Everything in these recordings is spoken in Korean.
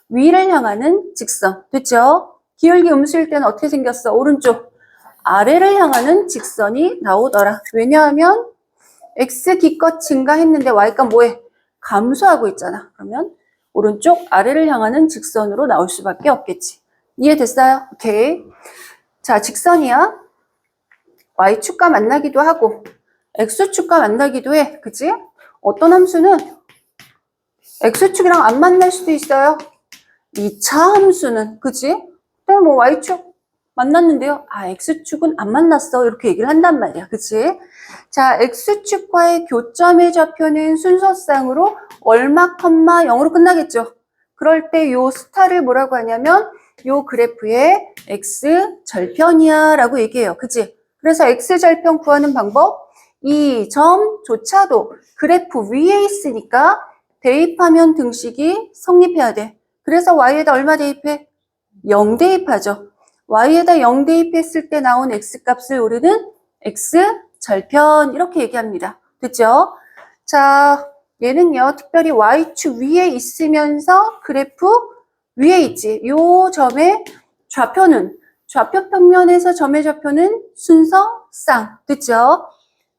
위를 향하는 직선. 됐죠? 기울기 음수일 때는 어떻게 생겼어? 오른쪽. 아래를 향하는 직선이 나오더라. 왜냐하면 x 기껏 증가했는데 y값 뭐해? 감소하고 있잖아. 그러면 오른쪽 아래를 향하는 직선으로 나올 수밖에 없겠지. 이해됐어요? 오케이. 자, 직선이야. y축과 만나기도 하고 x축과 만나기도 해. 그치? 어떤 함수는 x축이랑 안 만날 수도 있어요. 2차 함수는. 그치? 그다음에 뭐 y축 만났는데요. 아, x축은 안 만났어. 이렇게 얘기를 한단 말이야. 그치? 자, x축과의 교점의 좌표는 순서상으로 얼마, 0으로 끝나겠죠. 그럴 때 요 스타를 뭐라고 하냐면 요 그래프의 x절편이야 라고 얘기해요. 그치? 그래서 x절편 구하는 방법, 이 점조차도 그래프 위에 있으니까 대입하면 등식이 성립해야 돼. 그래서 y에다 얼마 대입해? 0 대입하죠. y에다 0 대입했을 때 나온 x값을 우리는 x절편 이렇게 얘기합니다. 됐죠? 자, 얘는요 특별히 y축 위에 있으면서 그래프 위에 있지. 요 점의 좌표는 좌표 평면에서 점의 좌표는 순서쌍. 됐죠?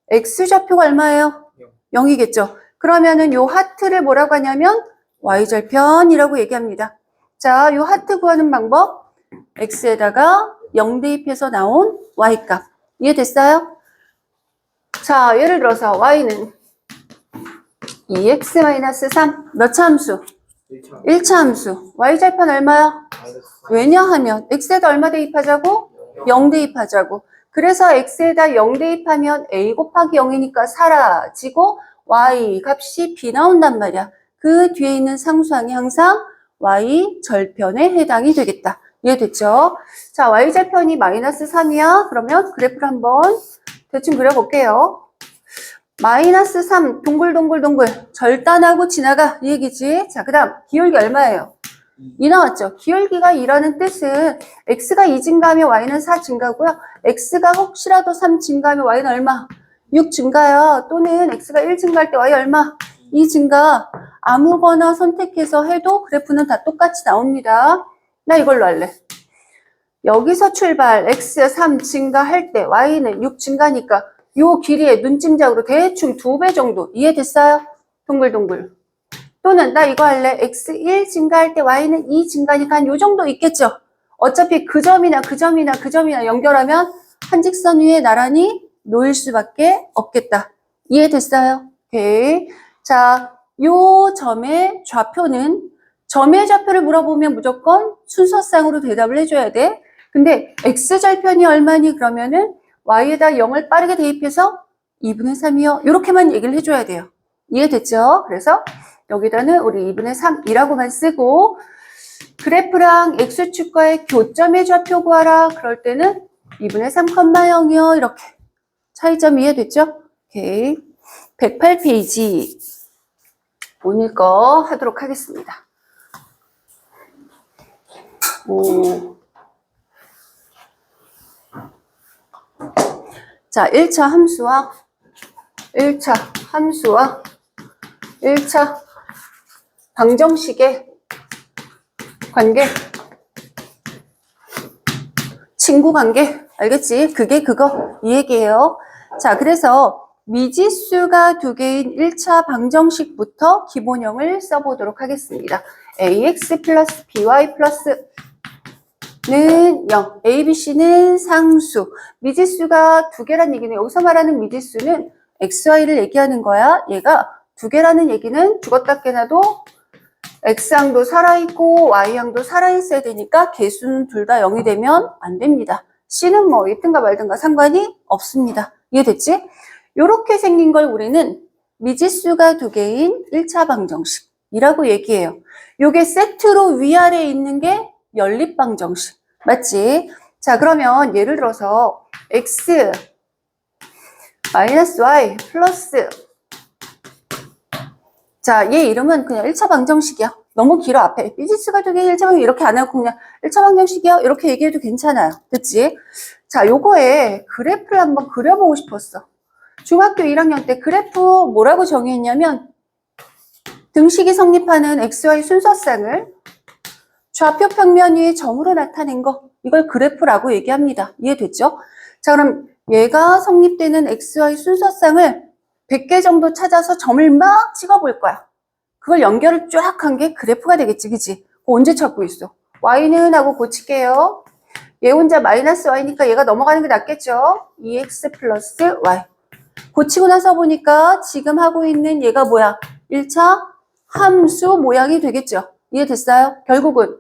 x좌표가 얼마예요? 0이겠죠. 그러면은 요 하트를 뭐라고 하냐면 y절편이라고 얘기합니다. 자, 요 하트 구하는 방법, x에다가 0 대입해서 나온 y값. 이해됐어요? 자, 예를 들어서 y는 2x-3 몇 차 함수? 1차 함수. y절편 얼마야? 왜냐하면 x에다 얼마 대입하자고? 0 대입하자고. 그래서 x에다 0 대입하면 a 곱하기 0이니까 사라지고 y 값이 b 나온단 말이야. 그 뒤에 있는 상수항이 항상 y절편에 해당이 되겠다. 이해됐죠? 자, y절편이 -3이야. 그러면 그래프를 한번 대충 그려볼게요. -3 동글동글동글 절단하고 지나가 이 얘기지. 자, 그 다음 기울기 얼마예요? 2 나왔죠. 기울기가 2라는 뜻은 x가 2 증가하면 y는 4 증가고요. x가 혹시라도 3 증가하면 y는 얼마? 6 증가요. 또는 x가 1 증가할 때 y 얼마? 2 증가. 아무거나 선택해서 해도 그래프는 다 똑같이 나옵니다. 나 이걸로 할래. 여기서 출발 x 3 증가할 때 y는 6 증가니까 요 길이의 눈짐작으로 대충 2배 정도. 이해됐어요? 동글동글. 또는 나 이거 할래. x 1 증가할 때 y는 2 증가니까 한 요 정도 있겠죠. 어차피 그 점이나 그 점이나 그 점이나 연결하면 한 직선 위에 나란히 놓일 수밖에 없겠다. 이해됐어요? 오케이. 자, 요 점의 좌표는 점의 좌표를 물어보면 무조건 순서상으로 대답을 해줘야 돼. 근데 x절편이 얼마니? 그러면은 y에다 0을 빠르게 대입해서 2분의 3이요. 이렇게만 얘기를 해줘야 돼요. 이해됐죠? 그래서 여기다는 우리 2분의 3이라고만 쓰고 그래프랑 x축과의 교점의 좌표 구하라. 그럴 때는 2분의 3,0이요. 이렇게 차이점 이해됐죠? 오케이. 108페이지 오늘 거 하도록 하겠습니다. 자, 1차 함수와 1차 방정식의 관계, 친구 관계, 알겠지? 그게 그거, 이 얘기예요. 자, 그래서 미지수가 2개인 1차 방정식부터 기본형을 써보도록 하겠습니다. ax 플러스 by 플러스 는 0, a, b, c는 상수. 미지수가 2개란 얘기는 여기서 말하는 미지수는 x, y를 얘기하는 거야. 얘가 2개라는 얘기는 죽었다 깨나도 x항도 살아있고 y항도 살아있어야 되니까 개수는 둘 다 0이 되면 안 됩니다. c는 뭐 있든가 말든가 상관이 없습니다. 이해됐지? 이렇게 생긴 걸 우리는 미지수가 2개인 1차 방정식이라고 얘기해요. 요게 세트로 위아래에 있는 게 연립방정식. 맞지? 자, 그러면 예를 들어서 x 마이너스 y 플러스 자, 얘 이름은 그냥 1차 방정식이야. 너무 길어, 앞에. 미지수가 2개인 1차 방정식 이렇게 안 하고 그냥 1차 방정식이야. 이렇게 얘기해도 괜찮아요. 됐지? 자, 요거에 그래프를 한번 그려보고 싶었어. 중학교 1학년 때 그래프 뭐라고 정의했냐면 등식이 성립하는 XY 순서쌍을 좌표 평면 위에 점으로 나타낸 거, 이걸 그래프라고 얘기합니다. 이해됐죠? 자, 그럼 얘가 성립되는 XY 순서쌍을 100개 정도 찾아서 점을 막 찍어볼 거야. 그걸 연결을 쫙 한 게 그래프가 되겠지, 그치? 그거 언제 찾고 있어? Y는 하고 고칠게요. 얘 혼자 마이너스 Y니까 얘가 넘어가는 게 낫겠죠? 2X 플러스 Y. 고치고 나서 보니까 지금 하고 있는 얘가 뭐야? 1차 함수 모양이 되겠죠? 이해됐어요? 결국은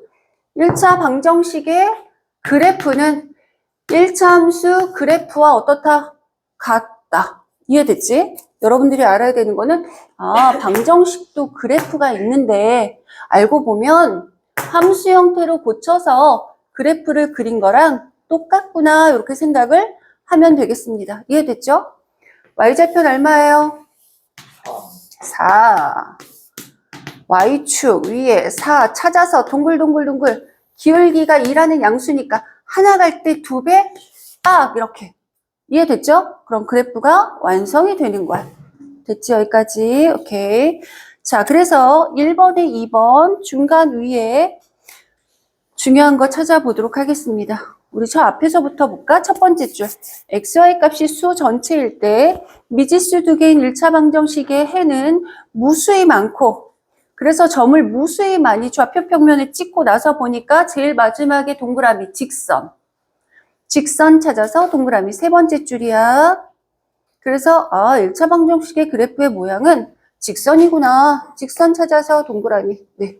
1차 방정식의 그래프는 1차 함수 그래프와 어떻다? 같다. 이해됐지? 여러분들이 알아야 되는 거는 방정식도 그래프가 있는데 알고 보면 함수 형태로 고쳐서 그래프를 그린 거랑 똑같구나 이렇게 생각을 하면 되겠습니다. 이해됐죠? y좌편 얼마예요? 4. y축 위에 4 찾아서 동글동글동글 기울기가 2라는 양수니까 하나 갈 때 2배 딱 이렇게 이해됐죠? 그럼 그래프가 완성이 되는 거야. 됐지? 여기까지. 오케이. 자, 그래서 1번에 2번 중간 위에 중요한 거 찾아보도록 하겠습니다. 우리 저 앞에서부터 볼까? 첫 번째 줄. xy 값이 수 전체일 때 미지수 두 개인 1차 방정식의 해는 무수히 많고 그래서 점을 무수히 많이 좌표 평면에 찍고 나서 보니까 제일 마지막에 동그라미 직선. 직선 찾아서 동그라미 세 번째 줄이야. 그래서 1차 방정식의 그래프의 모양은 직선이구나. 직선 찾아서 동그라미. 네.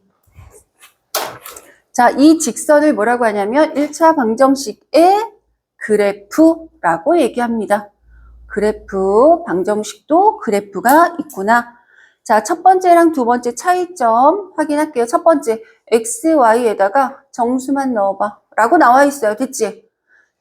자, 이 직선을 뭐라고 하냐면 1차 방정식의 그래프라고 얘기합니다. 그래프, 방정식도 그래프가 있구나. 자, 첫 번째랑 두 번째 차이점 확인할게요. 첫 번째, x, y에다가 정수만 넣어봐 라고 나와 있어요. 됐지?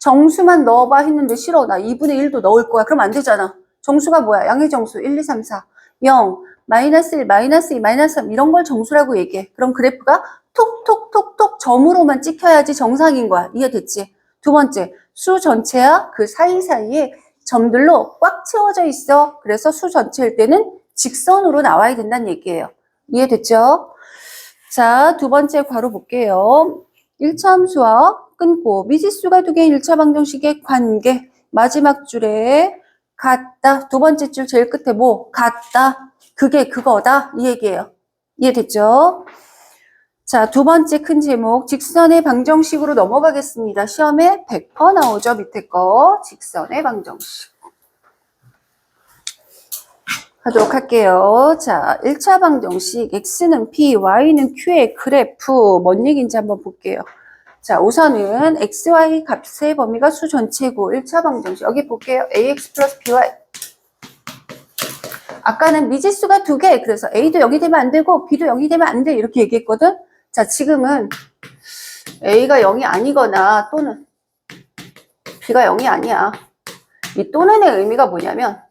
정수만 넣어봐 했는데 싫어. 나 2분의 1도 넣을 거야. 그럼 안 되잖아. 정수가 뭐야? 양의 정수 1, 2, 3, 4, 0, 마이너스 1, 마이너스 2, 마이너스 3 이런 걸 정수라고 얘기해. 그럼 그래프가 톡톡톡톡 점으로만 찍혀야지 정상인 거야. 이해됐지? 두 번째, 수 전체야 그 사이사이에 점들로 꽉 채워져 있어. 그래서 수 전체일 때는 직선으로 나와야 된다는 얘기예요. 이해됐죠? 자, 두 번째 괄호 볼게요. 1차 함수와 끊고 미지수가 두 개인 1차 방정식의 관계 마지막 줄에 같다. 두 번째 줄 제일 끝에 뭐? 같다. 그게 그거다. 이 얘기예요. 이해됐죠? 자, 두 번째 큰 제목 직선의 방정식으로 넘어가겠습니다. 시험에 100% 나오죠. 밑에 거 직선의 방정식 하도록 할게요. 자, 1차 방정식 x는 p, y는 q의 그래프 뭔 얘기인지 한번 볼게요. 자, 우선은 xy 값의 범위가 수 전체고 1차 방정식 여기 볼게요. ax 플러스 by 아까는 미지수가 두 개 그래서 a도 0이 되면 안 되고 b도 0이 되면 안 돼 이렇게 얘기했거든. 자, 지금은 a가 0이 아니거나 또는 b가 0이 아니야. 이 또는의 의미가 뭐냐면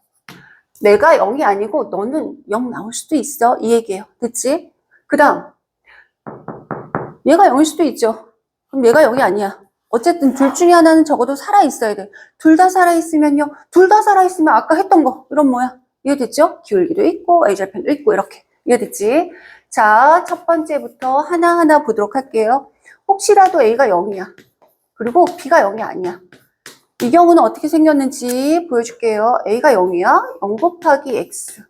내가 0이 아니고 너는 0 나올 수도 있어. 이 얘기예요. 됐지? 그 다음 얘가 0일 수도 있죠. 그럼 얘가 0이 아니야. 어쨌든 둘 중에 하나는 적어도 살아있어야 돼. 둘 다 살아있으면요. 둘 다 살아있으면 아까 했던 거 이런 뭐야? 이해됐죠? 기울기도 있고 A절편도 있고 이렇게. 이해됐지? 자, 첫 번째부터 하나하나 보도록 할게요. 혹시라도 A가 0이야. 그리고 B가 0이 아니야. 이 경우는 어떻게 생겼는지 보여줄게요. A가 0이야. 0 곱하기 X.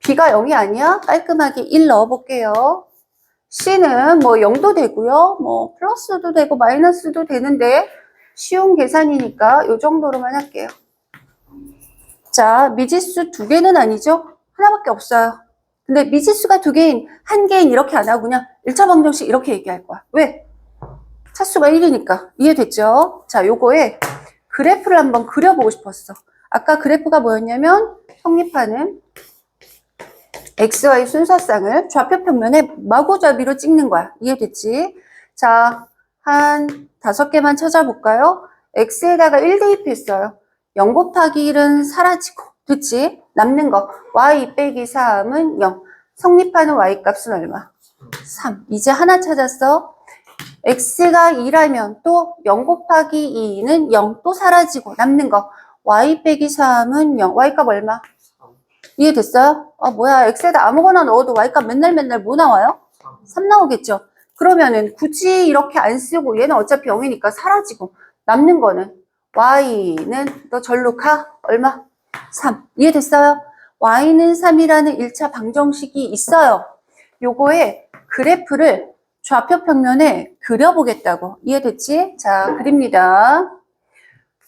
B가 0이 아니야. 깔끔하게 1 넣어볼게요. C는 뭐 0도 되고요. 뭐 플러스도 되고 마이너스도 되는데 쉬운 계산이니까 이 정도로만 할게요. 자, 미지수 두 개는 아니죠? 하나밖에 없어요. 근데 미지수가 두 개인, 한 개인 이렇게 안 하고 그냥 1차 방정식 이렇게 얘기할 거야. 왜? 차수가 1이니까. 이해됐죠? 자, 요거에 그래프를 한번 그려보고 싶었어. 아까 그래프가 뭐였냐면 성립하는 XY 순서쌍을 좌표 평면에 마구잡이로 찍는 거야. 이해됐지? 자, 한 5개만 찾아볼까요? X에다가 1 대입했어요. 0 곱하기 1은 사라지고, 됐지? 남는 거 Y 빼기 3은 0. 성립하는 Y 값은 얼마? 3. 이제 하나 찾았어. X가 2라면 또 0 곱하기 2는 0 또 사라지고 남는 거 Y 빼기 3은 0. Y 값 얼마? 이해됐어요? 뭐야 X에다 아무거나 넣어도 Y값 맨날 뭐 나와요? 3 나오겠죠? 그러면은 굳이 이렇게 안 쓰고 얘는 어차피 0이니까 사라지고 남는 거는 y는 너 절로 가. 얼마? 3. 이해됐어요? y는 3이라는 1차 방정식이 있어요. 요거에 그래프를 좌표 평면에 그려보겠다고. 이해됐지? 자, 그립니다.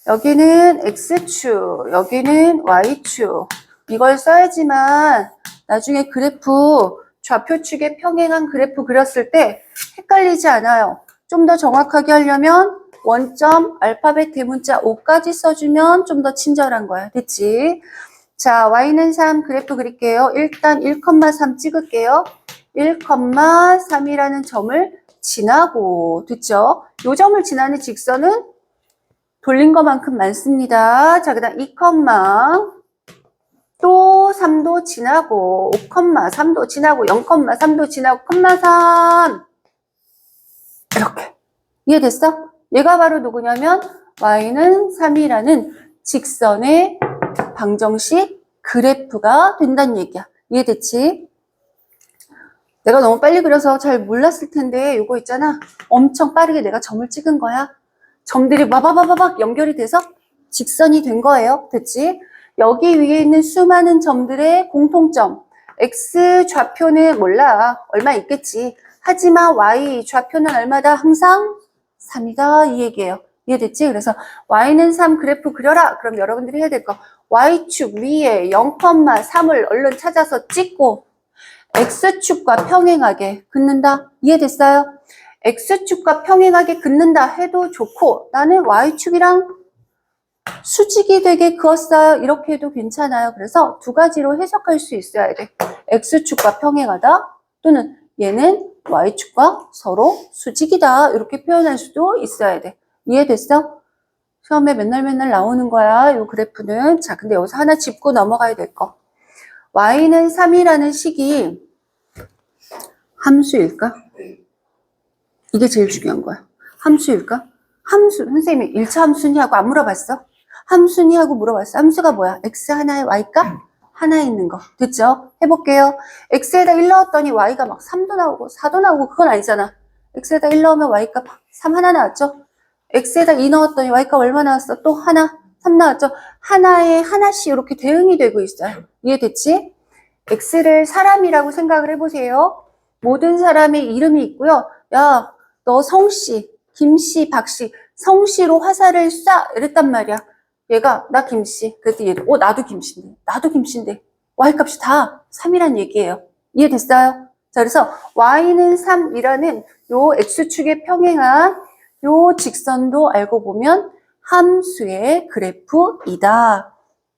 여기는 x축, 여기는 y축. 이걸 써야지만 나중에 그래프 좌표축에 평행한 그래프 그렸을 때 헷갈리지 않아요. 좀 더 정확하게 하려면 원점 알파벳 대문자 5까지 써주면 좀 더 친절한 거야. 됐지? 자, y는 3 그래프 그릴게요. 일단 1,3 찍을게요. 1,3이라는 점을 지나고, 됐죠? 요 점을 지나는 직선은 돌린 것만큼 많습니다. 자, 그 다음 2, 또 3도 지나고, 5,3도 지나고, 0,3도 지나고, 3. 이렇게. 이해됐어? 얘가 바로 누구냐면 y는 3이라는 직선의 방정식 그래프가 된다는 얘기야. 이해됐지? 내가 너무 빨리 그려서 잘 몰랐을 텐데 이거 있잖아. 엄청 빠르게 내가 점을 찍은 거야. 점들이 바바바바박 연결이 돼서 직선이 된 거예요. 됐지? 여기 위에 있는 수많은 점들의 공통점. x 좌표는 몰라. 얼마 있겠지. 하지만 y 좌표는 얼마다? 항상 3이다. 이 얘기예요. 이해됐지? 그래서 y는 3 그래프 그려라. 그럼 여러분들이 해야 될 거. y축 위에 0,3을 얼른 찾아서 찍고 x축과 평행하게 긋는다. 이해됐어요? x축과 평행하게 긋는다 해도 좋고 나는 y축이랑 수직이 되게 그었어요. 이렇게 해도 괜찮아요. 그래서 두 가지로 해석할 수 있어야 돼. x축과 평행하다 또는 얘는 y축과 서로 수직이다. 이렇게 표현할 수도 있어야 돼. 이해됐어? 시험에 맨날 나오는 거야. 이 그래프는. 자, 근데 여기서 하나 짚고 넘어가야 될 거. y는 3이라는 식이 함수일까? 이게 제일 중요한 거야. 함수일까? 함수, 선생님이 1차 함수니 하고 안 물어봤어? 함수니 하고 물어봤어. 함수가 뭐야? x 하나에 y값 하나에 있는 거. 됐죠? 해볼게요. x에다 1 넣었더니 y가 막 3도 나오고 4도 나오고 그건 아니잖아. x에다 1 넣으면 y값 3 하나 나왔죠? x에다 2 넣었더니 y값 얼마 나왔어? 또 하나, 3 나왔죠? 하나에 하나씩 이렇게 대응이 되고 있어요. 이해됐지? x를 사람이라고 생각을 해보세요. 모든 사람의 이름이 있고요. 야, 너 성씨, 김씨, 박씨, 성씨로 화살을 쏴! 이랬단 말이야. 얘가 나 김씨. 그랬더니 얘도 나도 김씨인데. 나도 김씨인데. y값이 다 3이란 얘기예요. 이해됐어요? 자, 그래서 y는 3이라는 요 x축에 평행한 요 직선도 알고 보면 함수의 그래프이다.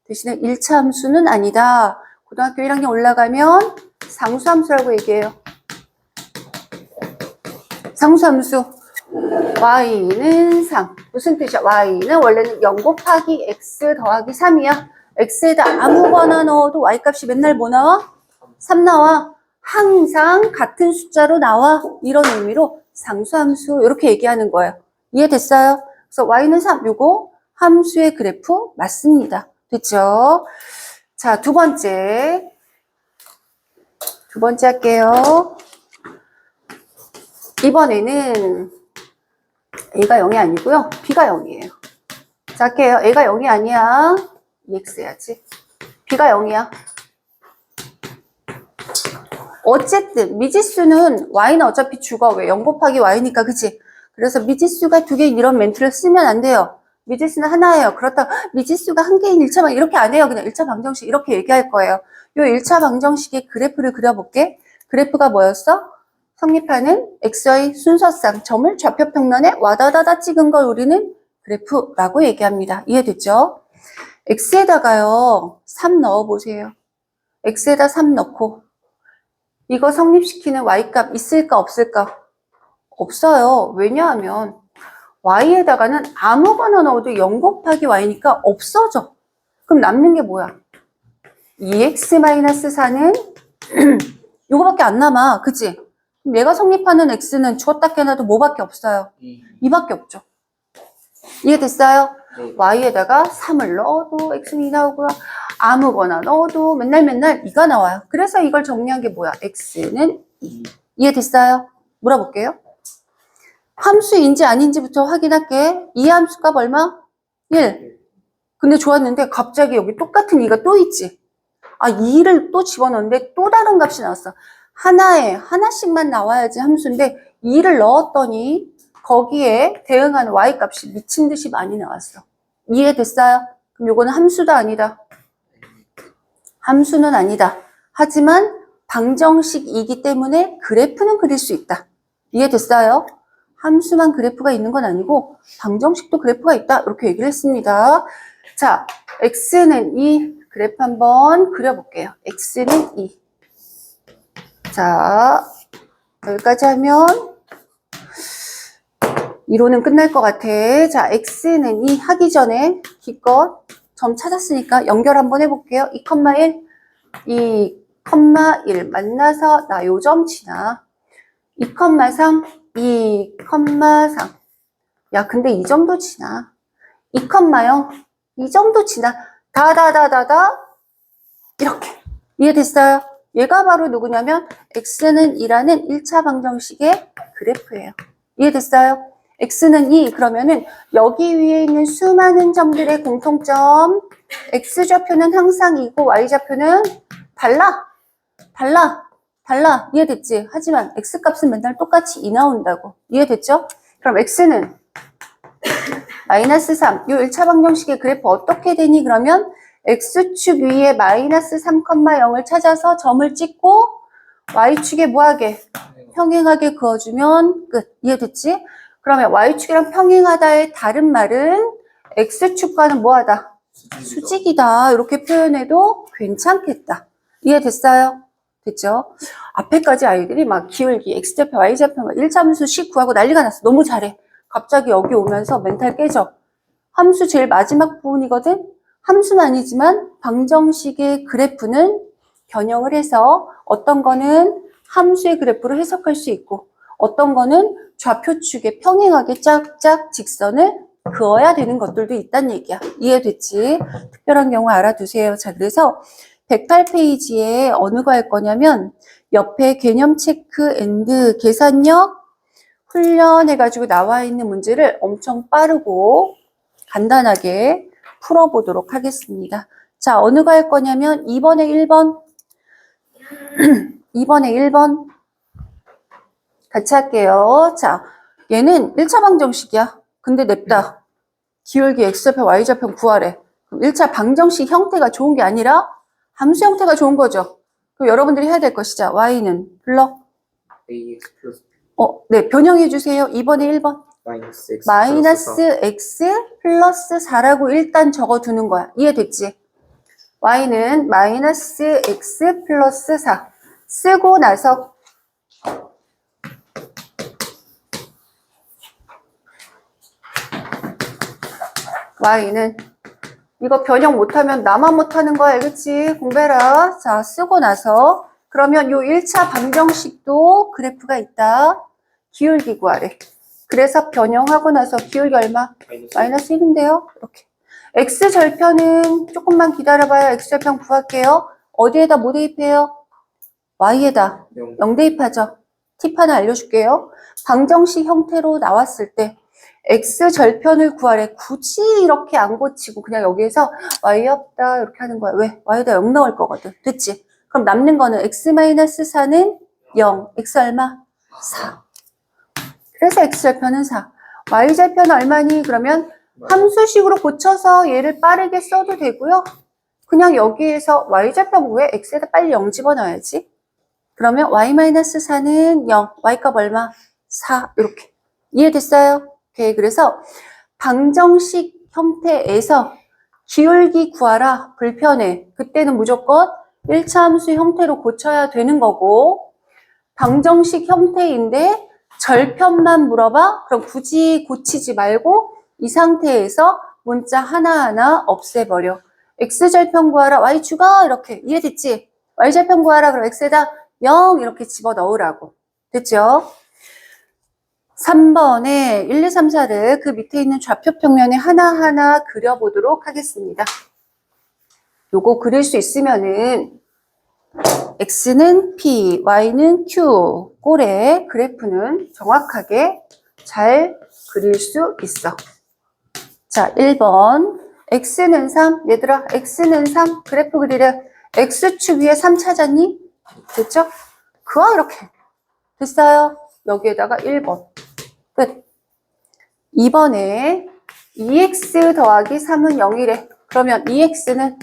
대신에 1차 함수는 아니다. 고등학교 1학년 올라가면 상수함수라고 얘기해요. 상수함수. y는 3. 무슨 뜻이야? y는 원래는 0 곱하기 x 더하기 3이야. x에다 아무거나 넣어도 y값이 맨날 뭐 나와? 3 나와. 항상 같은 숫자로 나와. 이런 의미로 상수함수 이렇게 얘기하는 거예요. 이해됐어요? 그래서 y는 3. 요거 함수의 그래프 맞습니다. 됐죠? 자, 두 번째 할게요. 이번에는 a가 0이 아니고요. b가 0이에요. 자, 할게요. a가 0이 아니야. ex 해야지. b가 0이야. 어쨌든 미지수는 y는 어차피 죽어. 왜? 0 곱하기 y니까, 그치? 그래서 미지수가 2개인 이런 멘트를 쓰면 안 돼요. 미지수는 하나예요. 그렇다고 미지수가 1개인 1차방 이렇게 안 해요. 그냥 1차 방정식 이렇게 얘기할 거예요. 요 1차 방정식의 그래프를 그려볼게. 그래프가 뭐였어? 성립하는 x의 순서상 점을 좌표 평면에 와다다다 찍은 걸 우리는 그래프라고 얘기합니다. 이해됐죠? x에다가요 3 넣어보세요. x에다 3 넣고 이거 성립시키는 y값 있을까 없을까? 없어요. 왜냐하면 y에다가는 아무거나 넣어도 0 곱하기 y니까 없어져. 그럼 남는 게 뭐야? 2x-4는 이거밖에 안 남아. 그치? 그럼 얘가 성립하는 x는 주었다 깨놔도 뭐밖에 없어요? 2밖에 없죠. 이해됐어요? 네. y에다가 3을 넣어도 x는 2 나오고요. 아무거나 넣어도 맨날 2가 나와요. 그래서 이걸 정리한 게 뭐야? x는 2. 이해됐어요? 물어볼게요. 함수인지 아닌지부터 확인할게. 이 함수 값 얼마? 1. 근데 좋았는데 갑자기 여기 똑같은 2가 또 있지. 아, 2를 또 집어넣는데 또 다른 값이 나왔어. 하나씩만 나와야지 함수인데 2를 넣었더니 거기에 대응하는 y 값이 미친 듯이 많이 나왔어. 이해됐어요? 그럼 요거는 함수도 아니다. 함수는 아니다. 하지만 방정식이기 때문에 그래프는 그릴 수 있다. 이해됐어요? 함수만 그래프가 있는 건 아니고 방정식도 그래프가 있다. 이렇게 얘기를 했습니다. 자, x는 2. 그래프 한번 그려볼게요. x는 2. 자, 여기까지 하면 이론은 끝날 것 같아. 자, x는 2 하기 전에 기껏 점 찾았으니까 연결 한번 해볼게요. 2,1, 2,1 만나서 나 요 점 지나. 2,3, 2,3. 야, 근데 이 점도 지나. 2,0, 이 점도 지나. 이렇게. 이해됐어요? 얘가 바로 누구냐면 x는 2라는 1차 방정식의 그래프예요. 이해됐어요? x는 2 그러면은 여기 위에 있는 수많은 점들의 공통점 x좌표는 항상 2고 y좌표는 달라. 이해됐지? 하지만 x값은 맨날 똑같이 2 나온다고. 이해됐죠? 그럼 x는 마이너스 3. 요 1차 방정식의 그래프 어떻게 되니? 그러면 x축 위에 마이너스 3,0을 찾아서 점을 찍고 y축에 뭐하게? 평행하게 그어주면 끝. 이해됐지? 그러면 y축이랑 평행하다의 다른 말은 x축과는 뭐하다? 수직이다. 이렇게 표현해도 괜찮겠다. 이해됐어요? 됐죠? 앞에까지 아이들이 막 기울기, x좌표, y좌표, 1차함수씩 구하고 난리가 났어. 너무 잘해. 갑자기 여기 오면서 멘탈 깨져. 함수 제일 마지막 부분이거든? 함수는 아니지만 방정식의 그래프는 변형을 해서 어떤 거는 함수의 그래프로 해석할 수 있고 어떤 거는 좌표축에 평행하게 짝짝 직선을 그어야 되는 것들도 있다는 얘기야. 이해됐지? 특별한 경우 알아두세요. 자, 그래서 108페이지에 어느 거 할 거냐면 옆에 개념 체크 앤드 계산력 훈련해가지고 나와 있는 문제를 엄청 빠르고 간단하게 풀어보도록 하겠습니다. 자, 어느 거 할 거냐면 2번에 1번 2번에 1번 같이 할게요. 자, 얘는 1차 방정식이야. 근데 냅다. 기울기 x좌표, y좌표 구하래. 그럼 1차 방정식 형태가 좋은 게 아니라 함수 형태가 좋은 거죠. 그럼 여러분들이 해야 될 것이죠. y는 불러. ax 플러스 네, 변형해 주세요. 2번에 1번. 마이너스 x 플러스 4라고 일단 적어두는 거야. 이해됐지? y는 마이너스 x 플러스 4 쓰고 나서 y는 이거 변형 못하면 나만 못하는 거야. 알겠지? 공부해라. 자, 쓰고 나서 그러면 요 1차 방정식도 그래프가 있다. 기울기 구하래. 그래서 변형하고 나서 기울기 얼마? 마이너스 1인데요. 이렇게. x절편은 조금만 기다려봐요. x절편 구할게요. 어디에다 뭐 대입해요? y에다 0 대입하죠. 팁 하나 알려줄게요. 방정식 형태로 나왔을 때 x절편을 구하래. 굳이 이렇게 안 고치고 그냥 여기에서 y 없다 이렇게 하는 거야. 왜? y에다 0 넣을 거거든. 됐지? 그럼 남는 거는 x-4는 0. x 얼마? 4. 그래서 x절편은 4. y절편은 얼마니? 그러면 함수식으로 고쳐서 얘를 빠르게 써도 되고요. 그냥 여기에서 y절편 구해 x에다 빨리 0 집어넣어야지. 그러면 y-4는 0. y값 얼마? 4. 이렇게. 이해됐어요? 오케이. 그래서 방정식 형태에서 기울기 구하라. 불편해. 그때는 무조건 1차 함수 형태로 고쳐야 되는 거고 방정식 형태인데 절편만 물어봐? 그럼 굳이 고치지 말고 이 상태에서 문자 하나하나 없애버려. x절편 구하라. y 추가 이렇게. 이해됐지? y절편 구하라. 그럼 x에다 0 이렇게 집어넣으라고. 됐죠? 3번에 1, 2, 3, 4를 그 밑에 있는 좌표 평면에 하나하나 그려보도록 하겠습니다. 요거 그릴 수 있으면은 x는 p, y는 q, 꼴의 그래프는 정확하게 잘 그릴 수 있어. 자, 1번. x는 3. 얘들아, x는 3. 그래프 그리래. x축 위에 3 찾았니? 됐죠? 그와 이렇게. 됐어요? 여기에다가 1번. 끝. 2번에 2x 더하기 3은 0이래. 그러면 2x는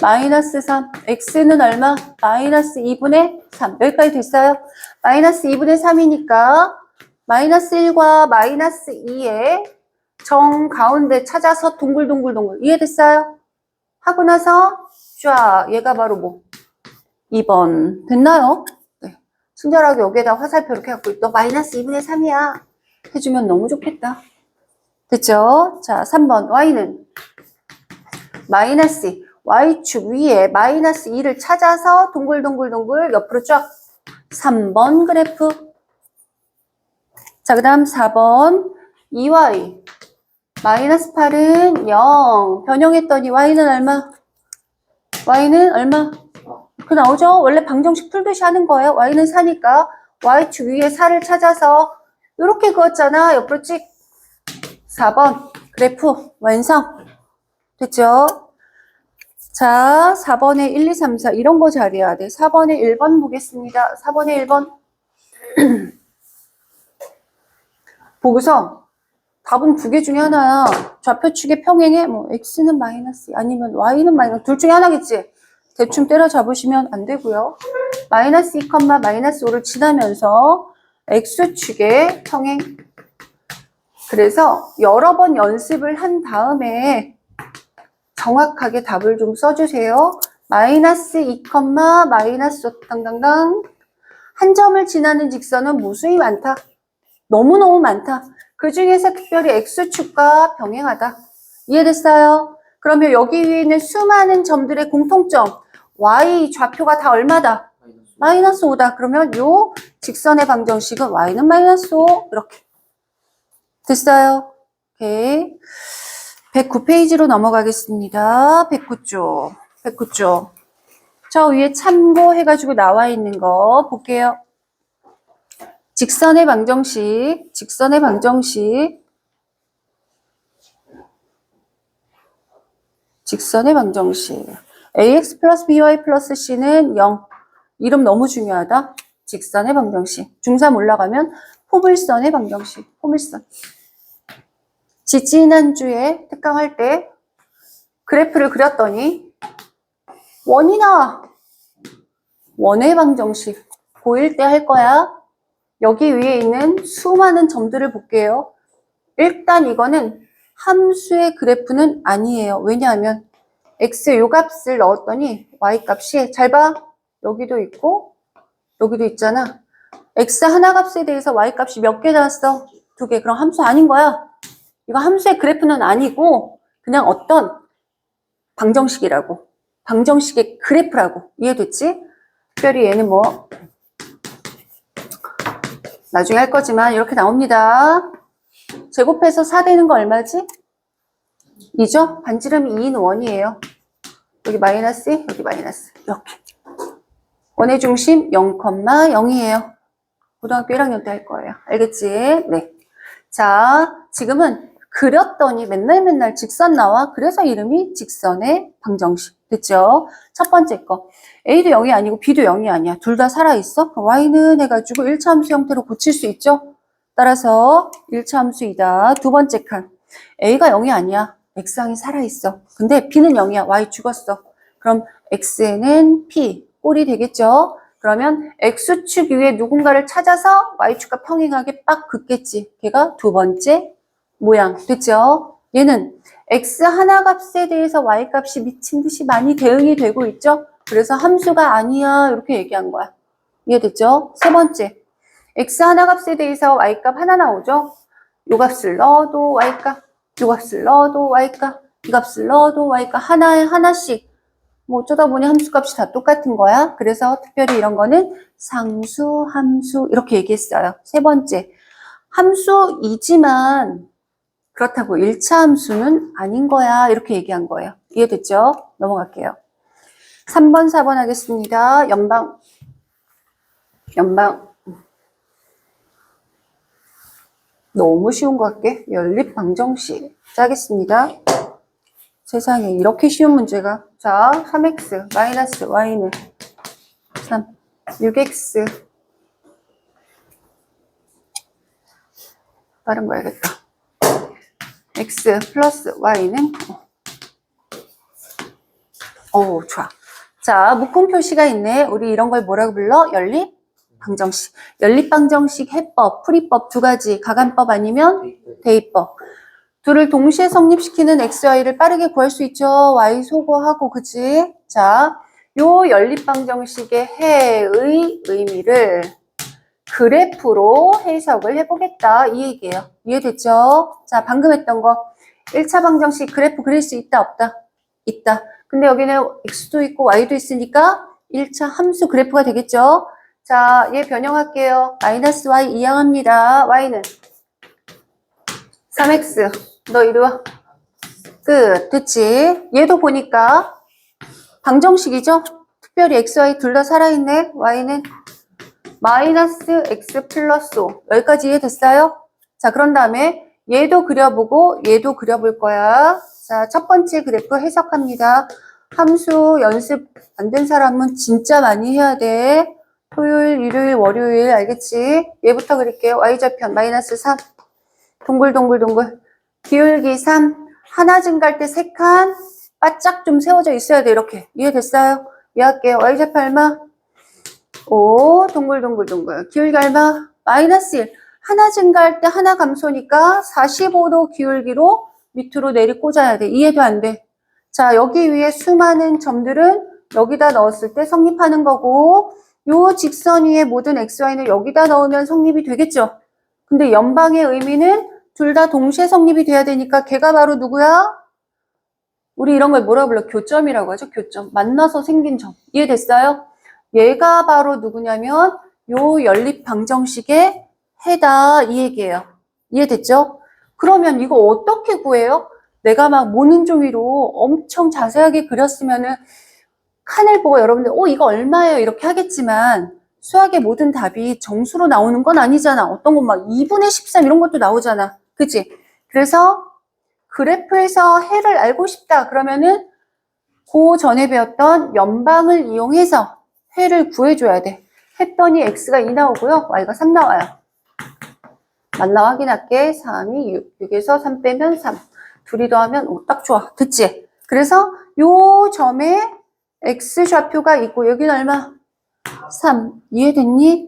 마이너스 3. x는 얼마? 마이너스 2분의 3. 여기까지 됐어요? 마이너스 2분의 3이니까 마이너스 1과 마이너스 2의 정 가운데 찾아서 동글동글동글. 이해됐어요? 하고 나서 쫙 얘가 바로 뭐? 2번. 됐나요? 네. 친절하게 여기에다 화살표 이렇게 갖고 너 마이너스 2분의 3이야. 해주면 너무 좋겠다. 됐죠? 자, 3번. y는 마이너스 y축 위에 마이너스 2를 찾아서 동글동글동글 옆으로 쫙 3번 그래프. 자, 그 다음 4번 2y 마이너스 8은 0 변형했더니 y는 얼마? y는 얼마? 그 나오죠? 원래 방정식 풀듯이 하는 거예요. y는 4니까 y축 위에 4를 찾아서 이렇게 그었잖아. 옆으로 찍 4번 그래프 완성. 됐죠? 자, 4번에 1, 2, 3, 4 이런 거 잘해야 돼. 4번에 1번 보겠습니다. 4번에 1번 보고서 답은 두 개 중에 하나야. 좌표축의 평행에 뭐 x는 마이너스 아니면 y는 마이너스 둘 중에 하나겠지. 대충 때려잡으시면 안 되고요. 마이너스 2, 마이너스 5를 지나면서 x축의 평행. 그래서 여러 번 연습을 한 다음에 정확하게 답을 좀 써주세요. 마이너스 2, 마이너스 5, 당당당. 한 점을 지나는 직선은 무수히 많다. 너무너무 많다. 그 중에서 특별히 x축과 병행하다. 이해됐어요? 그러면 여기 위에 있는 수많은 점들의 공통점. y 좌표가 다 얼마다? 마이너스 5다. 그러면 요 직선의 방정식은 y는 마이너스 5. 이렇게. 됐어요? 오케이. 109페이지로 넘어가겠습니다. 109쪽. 109쪽. 저 위에 참고해가지고 나와 있는 거 볼게요. 직선의 방정식. 직선의 방정식. 직선의 방정식. ax 플러스 by 플러스 c는 0. 이름 너무 중요하다. 직선의 방정식. 중3 올라가면 포물선의 방정식. 포물선. 지지난주에 특강할 때 그래프를 그렸더니 원이 나와. 원의 방정식. 고1 때 할 거야. 여기 위에 있는 수많은 점들을 볼게요. 일단 이거는 함수의 그래프는 아니에요. 왜냐하면 x 요 값을 넣었더니 y 값이 잘 봐. 여기도 있고 여기도 있잖아. x 하나 값에 대해서 y 값이 몇 개 나왔어? 2개. 그럼 함수 아닌 거야. 이거 함수의 그래프는 아니고 그냥 어떤 방정식이라고. 방정식의 그래프라고. 이해됐지? 특별히 얘는 뭐 나중에 할 거지만 이렇게 나옵니다. 제곱해서 4 되는 거 얼마지? 2죠? 반지름이 2인 원이에요. 여기 마이너스, 여기 마이너스. 이렇게. 원의 중심 0,0이에요. 고등학교 1학년 때 할 거예요. 알겠지? 네. 자, 지금은 그렸더니 맨날 직선 나와. 그래서 이름이 직선의 방정식. 됐죠? 첫 번째 거. A도 0이 아니고 B도 0이 아니야. 둘 다 살아있어? Y는 해가지고 1차 함수 형태로 고칠 수 있죠? 따라서 1차 함수이다. 두 번째 칸. A가 0이 아니야. X항이 살아있어. 근데 B는 0이야. Y 죽었어. 그럼 X는 P. 꼴이 되겠죠? 그러면 X축 위에 누군가를 찾아서 Y축과 평행하게 빡 긋겠지. 걔가 두 번째 모양. 됐죠? 얘는 X 하나 값에 대해서 Y 값이 미친 듯이 많이 대응이 되고 있죠? 그래서 함수가 아니야. 이렇게 얘기한 거야. 이해됐죠? 세 번째. X 하나 값에 대해서 Y 값 하나 나오죠? 요 값을 넣어도 Y 값, 요 값을 넣어도 Y 값, 이 값을 넣어도 Y 값 하나에 하나씩. 뭐 어쩌다 보니 함수 값이 다 똑같은 거야. 그래서 특별히 이런 거는 상수, 함수 이렇게 얘기했어요. 세 번째. 함수이지만 그렇다고 1차 함수는 아닌 거야. 이렇게 얘기한 거예요. 이해됐죠? 넘어갈게요. 3번, 4번 하겠습니다. 연방. 너무 쉬운 거 할게. 연립 방정식. 짜겠습니다. 세상에 이렇게 쉬운 문제가. 자, 3x 마이너스 y는 3, 6x. 다른 거 해야겠다. x 플러스 y는 좋아. 자, 묶음 표시가 있네. 우리 이런 걸 뭐라고 불러? 연립 방정식. 연립 방정식 해법, 풀이법 두 가지. 가간법 아니면 대입법. 둘을 동시에 성립시키는 x, y를 빠르게 구할 수 있죠. y 소거하고, 그치? 자, 요 연립 방정식의 해의 의미를 그래프로 해석을 해보겠다. 이 얘기예요. 이해됐죠? 자, 방금 했던 거. 1차 방정식 그래프 그릴 수 있다, 없다? 있다. 근데 여기는 x도 있고 y도 있으니까 1차 함수 그래프가 되겠죠? 자, 얘 변형할게요. 마이너스 y 이항합니다. y는 3x. 너 이리 와. 끝. 됐지? 얘도 보니까 방정식이죠? 특별히 x, y 둘 다 살아있네. y는 마이너스 x 플러스 5. 여기까지 이해됐어요? 자, 그런 다음에 얘도 그려보고 얘도 그려볼 거야. 자, 첫 번째 그래프 해석합니다. 함수 연습 안 된 사람은 진짜 많이 해야 돼. 토요일, 일요일, 월요일 알겠지? 얘부터 그릴게요. y좌편 마이너스 3. 동글동글동글. 기울기 3. 하나 증가할 때 3칸 바짝 좀 세워져 있어야 돼. 이렇게. 이해됐어요? 이해할게요. y좌편 얼마? 5. 동글동글동글. 기울기 얼마? 마이너스 1. 하나 증가할 때 하나 감소니까 45도 기울기로 밑으로 내리 꽂아야 돼. 이해도 안 돼. 자, 여기 위에 수많은 점들은 여기다 넣었을 때 성립하는 거고, 요 직선 위에 모든 xy는 여기다 넣으면 성립이 되겠죠? 근데 연방의 의미는 둘 다 동시에 성립이 돼야 되니까 걔가 바로 누구야? 우리 이런 걸 뭐라고 불러? 교점이라고 하죠? 교점. 만나서 생긴 점. 이해됐어요? 얘가 바로 누구냐면 요 연립 방정식의 해다 이 얘기예요. 이해됐죠? 그러면 이거 어떻게 구해요? 내가 막 모는 종이로 엄청 자세하게 그렸으면은 칸을 보고 여러분들 이거 얼마예요? 이렇게 하겠지만 수학의 모든 답이 정수로 나오는 건 아니잖아. 어떤 건 막 2분의 13 이런 것도 나오잖아. 그치? 그래서 그래프에서 해를 알고 싶다. 그러면은 그 전에 배웠던 연방을 이용해서 해를 구해줘야 돼. 했더니 x가 2 나오고요. y가 3 나와요. 맞나 확인할게. 3이 6. 6에서 3 빼면 3. 둘이 더하면 5. 딱 좋아. 됐지? 그래서 요 점에 x좌표가 있고 여기는 얼마? 3. 이해됐니?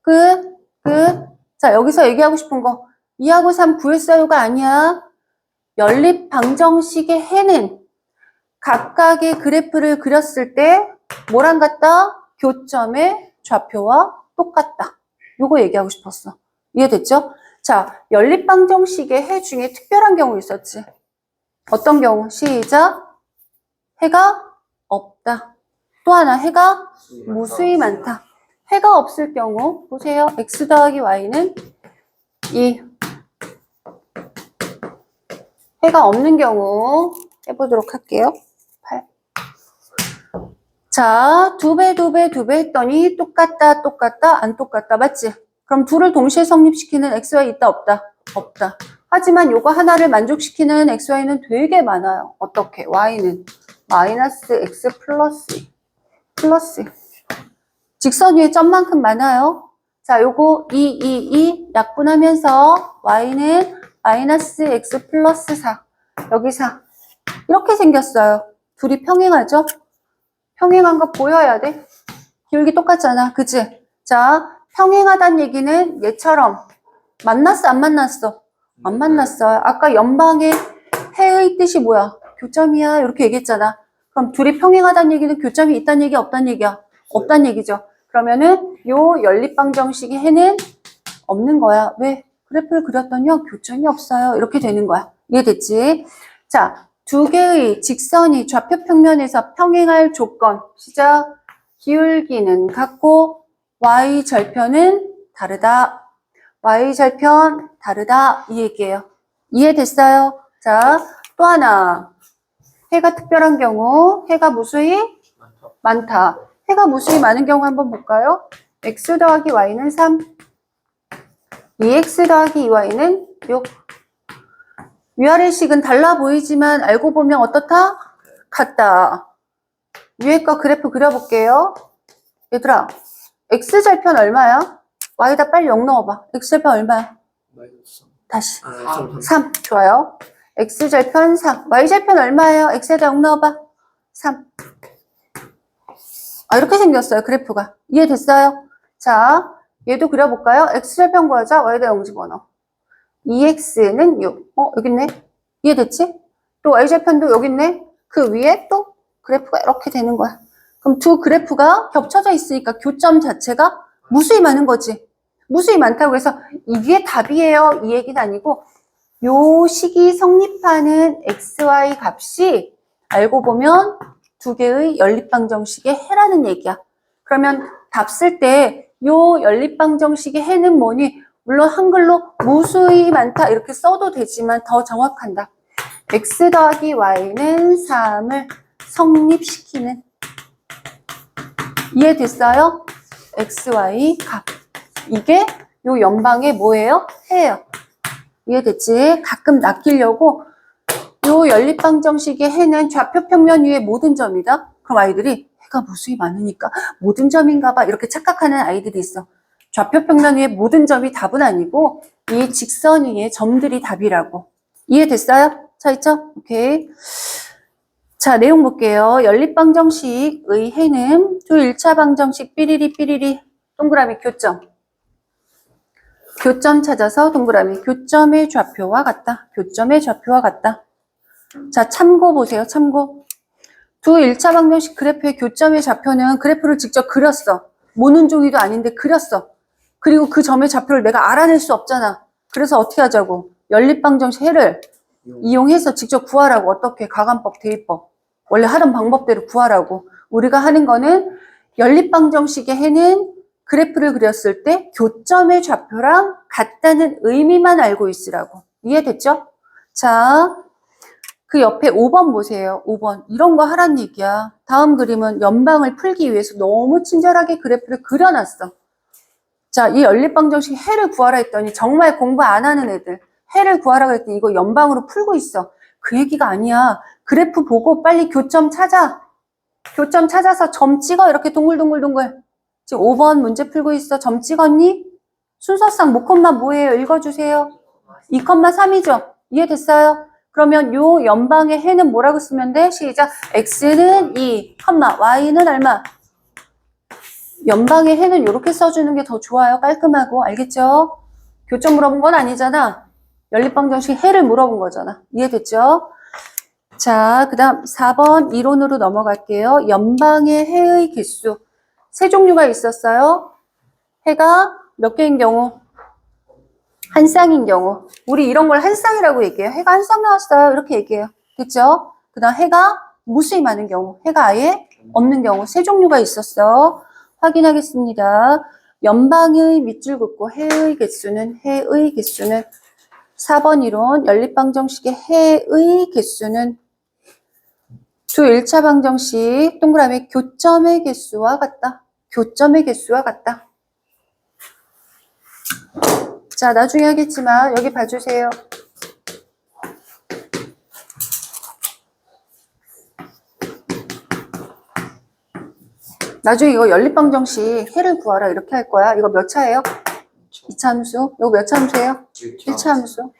끝. 끝. 자, 여기서 얘기하고 싶은 거 2하고 3 구했어요가 아니야. 연립 방정식의 해는 각각의 그래프를 그렸을 때 뭐랑 같다? 교점의 좌표와 똑같다. 요거 얘기하고 싶었어. 이해됐죠? 자, 연립 방정식의 해 중에 특별한 경우 있었지. 어떤 경우? 시작. 해가 없다. 또 하나, 해가 무수히 많다. 해가 없을 경우 보세요. x 더하기 y는 2. 해가 없는 경우 해보도록 할게요. 8. 자, 2배, 2배, 2배 했더니 똑같다, 똑같다, 안 똑같다. 맞지? 그럼 둘을 동시에 성립시키는 xy 있다, 없다? 없다. 하지만 요거 하나를 만족시키는 xy는 되게 많아요. 어떻게? y는 마이너스 x 플러스 직선 위에 점만큼 많아요. 자, 요거 2 약분하면서 y는 마이너스 x 플러스 4. 여기 4. 이렇게 생겼어요. 둘이 평행하죠? 평행한 거 보여야 돼. 기울기 똑같잖아. 그치? 자, 평행하다는 얘기는 얘처럼 만났어, 안 만났어? 안 만났어요. 아까 연방의 해의 뜻이 뭐야? 교점이야. 이렇게 얘기했잖아. 그럼 둘이 평행하다는 얘기는 교점이 있다는 얘기야, 없다는 얘기야? 없다는 얘기죠. 그러면은 요 연립방정식의 해는 없는 거야. 왜? 그래프를 그렸더니요, 교점이 없어요. 이렇게 되는 거야. 이해됐지? 자, 두 개의 직선이 좌표 평면에서 평행할 조건. 시작. 기울기는 같고 y절편은 다르다. y절편 다르다. 이 얘기예요. 이해됐어요? 자, 또 하나. 해가 특별한 경우, 해가 무수히 많다. 해가 무수히 많은 경우 한번 볼까요? x 더하기 y는 3. 2x 더하기 2y는 6. 위아래 식은 달라 보이지만 알고 보면 어떻다? 같다. 위에 거 그래프 그려볼게요. 얘들아, x절편 얼마야? y에다 빨리 0 넣어봐. x절편 얼마야? 마이너스 다시. 3. 3. 좋아요. x절편 3. y절편 얼마예요? x에다 0 넣어봐. 3. 이렇게 생겼어요. 그래프가. 이해됐어요? 자, 얘도 그려볼까요? x절편 구하자. y에다 0 집어넣어. 2x는 6. 여기 있네. 이해됐지? 또 y절편도 여기 있네. 그 위에 또 그래프가 이렇게 되는 거야. 그럼 두 그래프가 겹쳐져 있으니까 교점 자체가 무수히 많은 거지. 무수히 많다고 해서 이게 답이에요. 이 얘기는 아니고 요 식이 성립하는 xy 값이 알고 보면 두 개의 연립방정식의 해라는 얘기야. 그러면 답 쓸 때 요 연립방정식의 해는 뭐니? 물론 한글로 무수히 많다 이렇게 써도 되지만 더 정확한다. x 더하기 y는 3을 성립시키는. 이해됐어요? xy 값. 이게 요 연방의 뭐예요? 해예요. 이해됐지? 가끔 낚이려고 요 연립방정식의 해는 좌표 평면 위의 모든 점이다. 그럼 아이들이 해가 무수히 많으니까 모든 점인가 봐 이렇게 착각하는 아이들이 있어. 좌표 평면 위의 모든 점이 답은 아니고 이 직선 위의 점들이 답이라고. 이해됐어요? 자, 있죠? 오케이. 자, 내용 볼게요. 연립방정식의 해는 두 1차 방정식 삐리리 동그라미 교점. 교점 찾아서 동그라미. 교점의 좌표와 같다. 교점의 좌표와 같다. 자, 참고 보세요. 참고. 두 1차 방정식 그래프의 교점의 좌표는 그래프를 직접 그렸어. 모는 종이도 아닌데 그렸어. 그리고 그 점의 좌표를 내가 알아낼 수 없잖아. 그래서 어떻게 하자고? 연립방정식 해를 이용해서 직접 구하라고. 어떻게? 가관법, 대입법. 원래 하던 방법대로 구하라고. 우리가 하는 거는 연립방정식의 해는 그래프를 그렸을 때 교점의 좌표랑 같다는 의미만 알고 있으라고. 이해됐죠? 자, 그 옆에 5번 보세요. 5번. 이런 거 하란 얘기야. 다음 그림은 연방을 풀기 위해서 너무 친절하게 그래프를 그려놨어. 자, 이 연립방정식 해를 구하라 했더니 정말 공부 안 하는 애들. 해를 구하라고 했더니 이거 연방으로 풀고 있어. 그 얘기가 아니야. 그래프 보고 빨리 교점 찾아. 교점 찾아서 점 찍어. 이렇게 동글동글동글. 지금 5번 문제 풀고 있어. 점 찍었니? 순서상 모콤마 뭐예요? 읽어주세요. 2,3이죠? 이해됐어요? 그러면 요 연방의 해는 뭐라고 쓰면 돼? 시작. x는 2, y는 얼마? 연방의 해는 이렇게 써주는 게 더 좋아요. 깔끔하고. 알겠죠? 교점 물어본 건 아니잖아. 연립방정식 해를 물어본 거잖아. 이해됐죠? 자, 그 다음 4번 이론으로 넘어갈게요. 연방의 해의 개수. 세 종류가 있었어요. 해가 몇 개인 경우? 한 쌍인 경우. 우리 이런 걸 한 쌍이라고 얘기해요. 해가 한 쌍 나왔어요. 이렇게 얘기해요. 됐죠? 그 다음 해가 무수히 많은 경우. 해가 아예 없는 경우. 세 종류가 있었어. 확인하겠습니다. 연방의 밑줄 긋고 해의 개수는 4번 이론 연립방정식의 해의 개수는 두 1차 방정식 동그라미 교점의 개수와 같다. 교점의 개수와 같다. 자, 나중에 하겠지만 여기 봐주세요. 나중에 이거 연립방정식 해를 구하라 이렇게 할 거야. 이거 몇 차예요? 2차 함수. 이거 몇 차 함수예요? 1차 함수.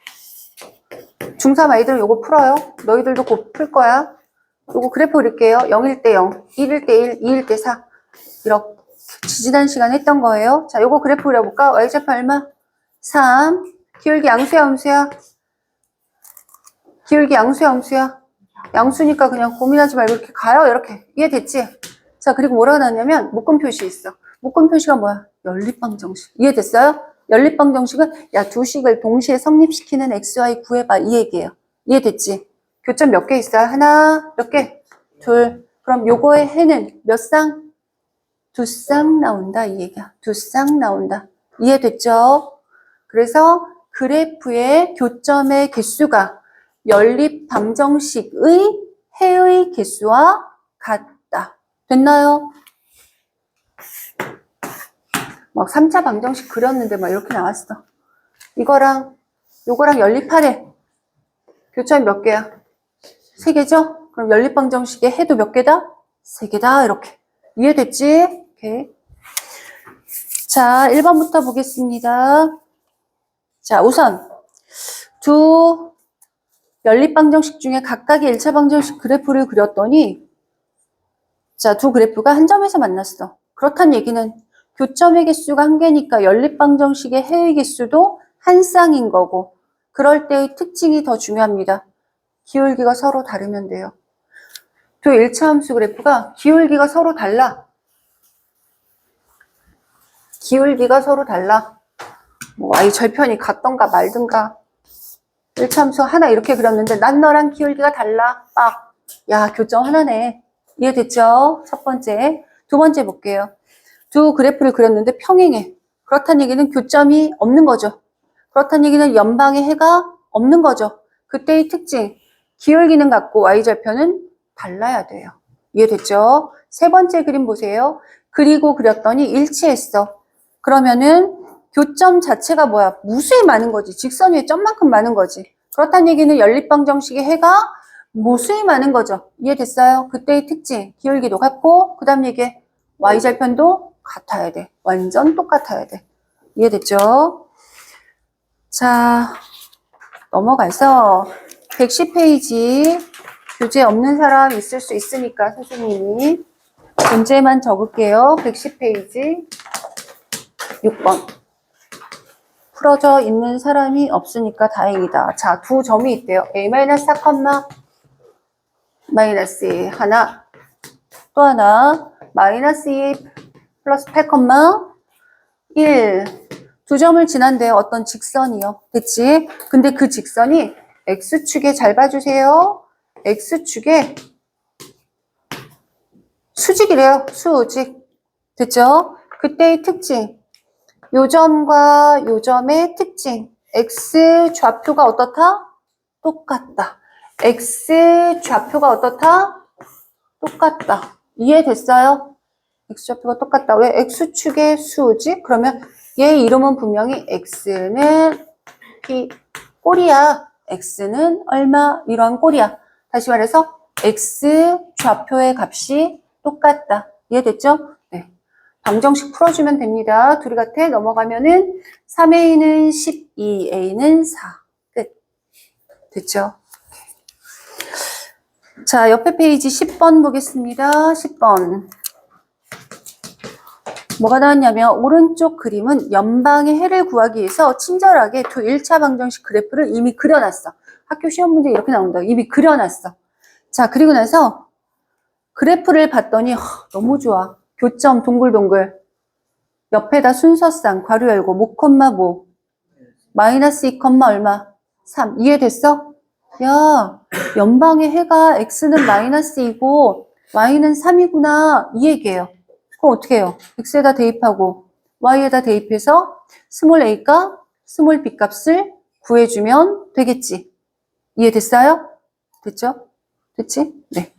중3 아이들 요거 풀어요. 너희들도 곧 풀 거야. 요거 그래프 그릴게요. 0일 때 0, 1일 때 1, 2일 때 4. 이렇게 지지난 시간에 했던 거예요. 자, 요거 그래프 그려볼까? y좌표 얼마? 3. 기울기 양수야, 음수야? 기울기 양수야, 음수야? 양수니까 그냥 고민하지 말고 이렇게 가요. 이렇게. 이해됐지? 자, 그리고 뭐라고 나왔냐면 묶음 표시 있어. 묶음 표시가 뭐야? 연립방정식. 이해됐어요? 연립방정식은 야, 두 식을 동시에 성립시키는 xy 구해봐. 이 얘기예요. 이해됐지? 교점 몇 개 있어요? 하나, 몇 개? 둘. 그럼 요거의 해는 몇 쌍? 2쌍 나온다. 이 얘기야. 2쌍 나온다. 이해됐죠? 그래서 그래프의 교점의 개수가 연립방정식의 해의 개수와 같다. 됐나요? 막 3차 방정식 그렸는데 막 이렇게 나왔어. 이거랑 요거랑 연립하래. 교점이 몇 개야? 3개죠? 그럼 연립방정식의 해도 몇 개다? 3개다. 이렇게. 이해됐지? 오케이. 자, 1번부터 보겠습니다. 자, 우선 두 연립방정식 중에 각각의 1차 방정식 그래프를 그렸더니 자, 두 그래프가 한 점에서 만났어. 그렇다는 얘기는 교점의 개수가 1개니까 연립방정식의 해의 개수도 한 쌍인 거고 그럴 때의 특징이 더 중요합니다. 기울기가 서로 다르면 돼요. 두 1차 함수 그래프가 기울기가 서로 달라. 기울기가 서로 달라. 뭐 y 절편이 같던가 말든가. 1차 함수 하나 이렇게 그렸는데 난 너랑 기울기가 달라. 빡. 야, 교점 하나네. 이해됐죠? 첫 번째. 두 번째 볼게요. 두 그래프를 그렸는데 평행해. 그렇다는 얘기는 교점이 없는 거죠. 그렇다는 얘기는 연방의 해가 없는 거죠. 그때의 특징. 기울기는 같고 y절편은 달라야 돼요. 이해됐죠? 세 번째 그림 보세요. 그리고 그렸더니 일치했어. 그러면은 교점 자체가 뭐야? 무수히 많은 거지. 직선 위에 점만큼 많은 거지. 그렇다는 얘기는 연립방정식의 해가 무수히 많은 거죠. 이해됐어요? 그때의 특징. 기울기도 같고 그 다음 얘기 y절편도 같아야 돼. 완전 똑같아야 돼. 이해됐죠? 자, 넘어가서 110페이지 교재 없는 사람 있을 수 있으니까 선생님이 문제만 적을게요. 110페이지 6번. 풀어져 있는 사람이 없으니까 다행이다. 자, 두 점이 있대요. a-4, 마이너스 2 하나, 또 하나 마이너스 2 플러스 8, 1. 두 점을 지난대요. 어떤 직선이요. 됐지? 근데 그 직선이 x축에 잘 봐주세요. x축에 수직이래요. 수직. 됐죠? 그때의 특징. 요 점과 요 점의 특징. x 좌표가 어떻다? 똑같다. x 좌표가 어떻다? 똑같다. 이해됐어요? x 좌표가 똑같다. 왜? x축의 수직? 그러면 얘 이름은 분명히 x는 p 꼴이야. x는 얼마? 이런 꼴이야. 다시 말해서 x 좌표의 값이 똑같다. 이해됐죠? 네. 방정식 풀어주면 됩니다. 둘이 같아. 넘어가면은 3a는 12a는 4. 끝. 됐죠? 자, 옆에 페이지 10번 보겠습니다. 10번. 뭐가 나왔냐면 오른쪽 그림은 연방의 해를 구하기 위해서 친절하게 두 1차 방정식 그래프를 이미 그려놨어. 학교 시험 문제 이렇게 나온다. 이미 그려놨어. 자, 그리고 나서 그래프를 봤더니 너무 좋아. 교점 동글동글. 옆에다 순서쌍 괄호 열고 모 콤마 모 마이너스 2 콤마 얼마? 3. 이해됐어? 야, 연방의 해가 x는 마이너스 2고 y는 3이구나. 이 얘기예요. 그럼 어떻게 해요? x에다 대입하고 y에다 대입해서 스몰 a가 스몰 b 값을 구해주면 되겠지. 이해됐어요? 됐죠? 됐지? 네.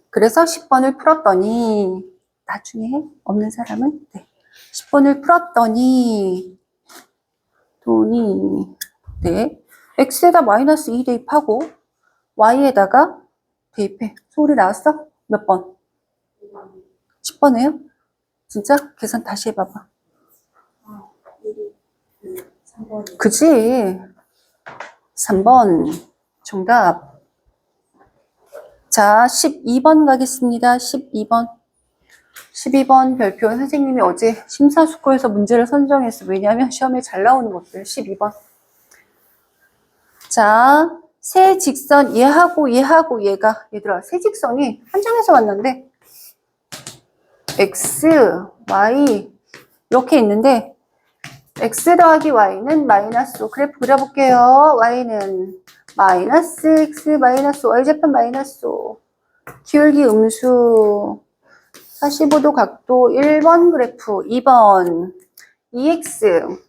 그래서 10번을 풀었더니 나중에 없는 사람은 네. 10번을 풀었더니 돈이 네. x에다 마이너스 2 대입하고 y에다가 대입해. 소리 나왔어? 몇 번? 10번이에요? 진짜? 계산 다시 해봐봐. 그지? 3번 정답. 자, 12번 가겠습니다. 12번. 12번 별표 선생님이 어제 심사숙고해서 문제를 선정했어. 왜냐하면 시험에 잘 나오는 것들. 12번. 자, 세 직선 얘하고 얘하고 얘가 얘들아 세 직선이 한 장에서 왔는데 x, y 이렇게 있는데 x 더하기 y는 마이너스 5. 그래프 그려볼게요. y는 마이너스 x 마이너스 y제편 마이너스 5. 기울기 음수 45도 각도 1번 그래프 2번 2x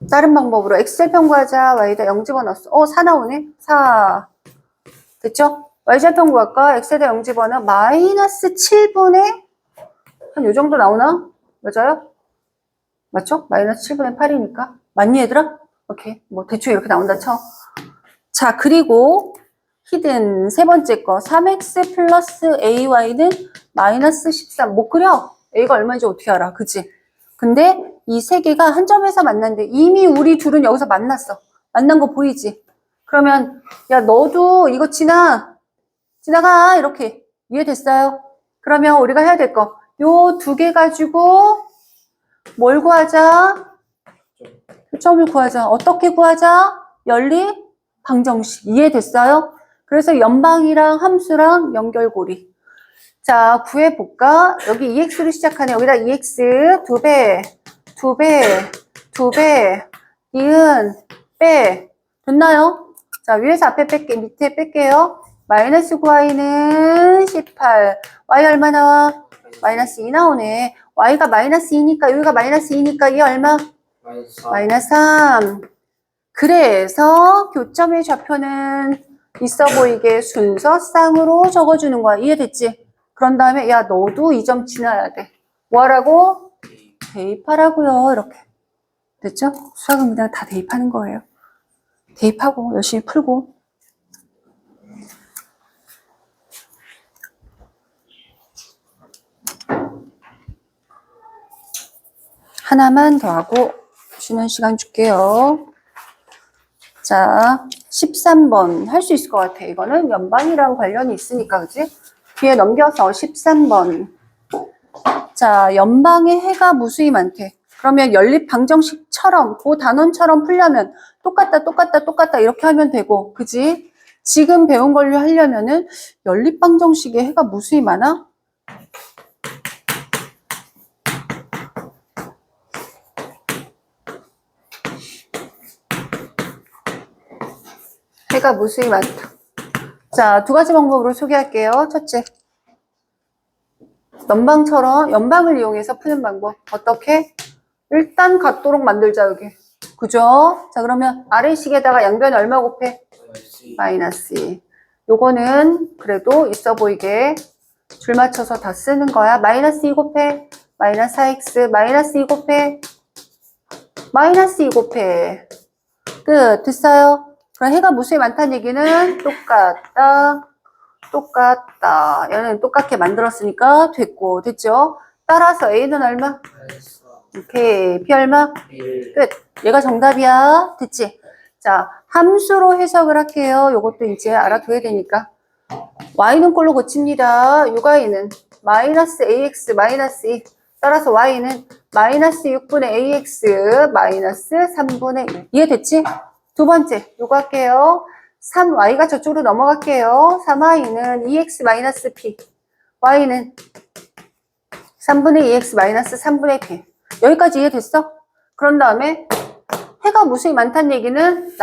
다른 방법으로 x절편 구하자. y에다 0 집어넣었어. 4 나오네. 4 됐죠? y절편 구할까? x에다 0 집어넣어. 마이너스 7분의 한 요 정도 나오나? 맞아요? 맞죠? 마이너스 7분의 8이니까. 맞니, 얘들아? 오케이. 뭐, 대충 이렇게 나온다 쳐. 자, 그리고, 히든 세 번째 거. 3x 플러스 ay는 마이너스 13. 못 그려? a가 얼마인지 어떻게 알아? 그치? 근데 이 세 개가 한 점에서 만났는데 이미 우리 둘은 여기서 만났어. 만난 거 보이지? 그러면, 야, 너도 이거 지나가. 이렇게. 이해됐어요? 그러면 우리가 해야 될 거. 요 두 개 가지고 뭘 구하자? 표점을 구하자. 어떻게 구하자? 연립 방정식. 이해됐어요? 그래서 연방이랑 함수랑 연결고리. 자, 구해볼까? 여기 EX로 시작하네. 여기다 EX 2배, 2배, 2배, 니은, 빼. 됐나요? 자, 위에서 앞에 뺄게, 밑에 뺄게요. 마이너스 9y는 18. y 얼마 나와? 마이너스 2 나오네. y가 마이너스 2니까, 여기가 마이너스 2니까 이 얼마? 마이너스 4. 마이너스 3. 그래서 교점의 좌표는 있어 보이게 순서쌍으로 적어주는 거야. 이해됐지? 그런 다음에 야 너도 이 점 지나야 돼. 뭐 하라고? 대입하라고요. 이렇게. 됐죠? 수학은 그냥 다 대입하는 거예요. 대입하고 열심히 풀고. 하나만 더 하고 쉬는 시간 줄게요. 자, 13번 할 수 있을 것 같아. 이거는 연방이랑 관련이 있으니까, 그치? 뒤에 넘겨서 13번. 자, 연방의 해가 무수히 많대. 그러면 연립 방정식처럼, 그 단원처럼 풀려면 똑같다 이렇게 하면 되고, 그지? 지금 배운 걸로 하려면은 연립 방정식의 해가 무수히 많아? 해가 무수히 많다. 자, 두 가지 방법으로 소개할게요. 첫째, 연방을 이용해서 푸는 방법. 어떻게? 일단 같도록 만들자, 여기. 그죠? 자, 그러면 아래식에다가 양변 얼마 곱해? 마이너스 2. 요거는 그래도 있어 보이게 줄 맞춰서 다 쓰는 거야. 마이너스 2 곱해. 마이너스 4x. 마이너스 2 곱해. 마이너스 2 곱해. 끝. 됐어요? 그럼 해가 무수히 많다는 얘기는 똑같다. 얘는 똑같게 만들었으니까 됐고, 됐죠? 따라서 A는 얼마? 마이너스 4. 오케이. P 얼마? 1. 끝. 얘가 정답이야. 됐지? 자, 함수로 해석을 할게요. 요것도 이제 알아둬야 되니까. Y는 꼴로 고칩니다. 6Y는 마이너스 AX 마이너스 2. 따라서 Y는 마이너스 6분의 AX 마이너스 3분의 1. 이해됐지? 두 번째, 요거 할게요. 3y가 저쪽으로 넘어갈게요. 3y는 2x 마이너스 p. y는 3분의 2x 마이너스 3분의 p. 여기까지 이해됐어? 그런 다음에 해가 무수히 많다는 얘기는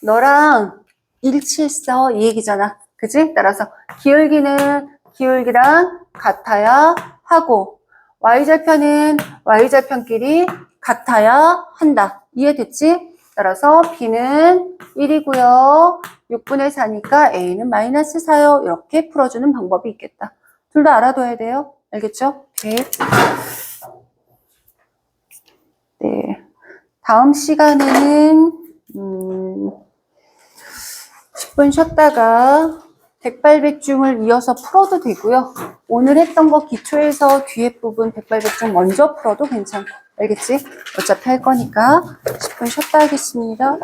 너랑 일치했어. 이 얘기잖아. 그지? 따라서 기울기는 기울기랑 같아야 하고 y절편은 y절편끼리 같아야 한다. 이해됐지? 따라서 B는 1이고요. 6분의 4니까 A는 마이너스 4요. 이렇게 풀어주는 방법이 있겠다. 둘 다 알아둬야 돼요. 알겠죠? 오케이. 네. 다음 시간에는 10분 쉬었다가 백발백중을 이어서 풀어도 되고요. 오늘 했던 거 기초에서 뒤에 부분 백발백중 먼저 풀어도 괜찮고. 알겠지? 어차피 할 거니까 10분 쉬었다 하겠습니다.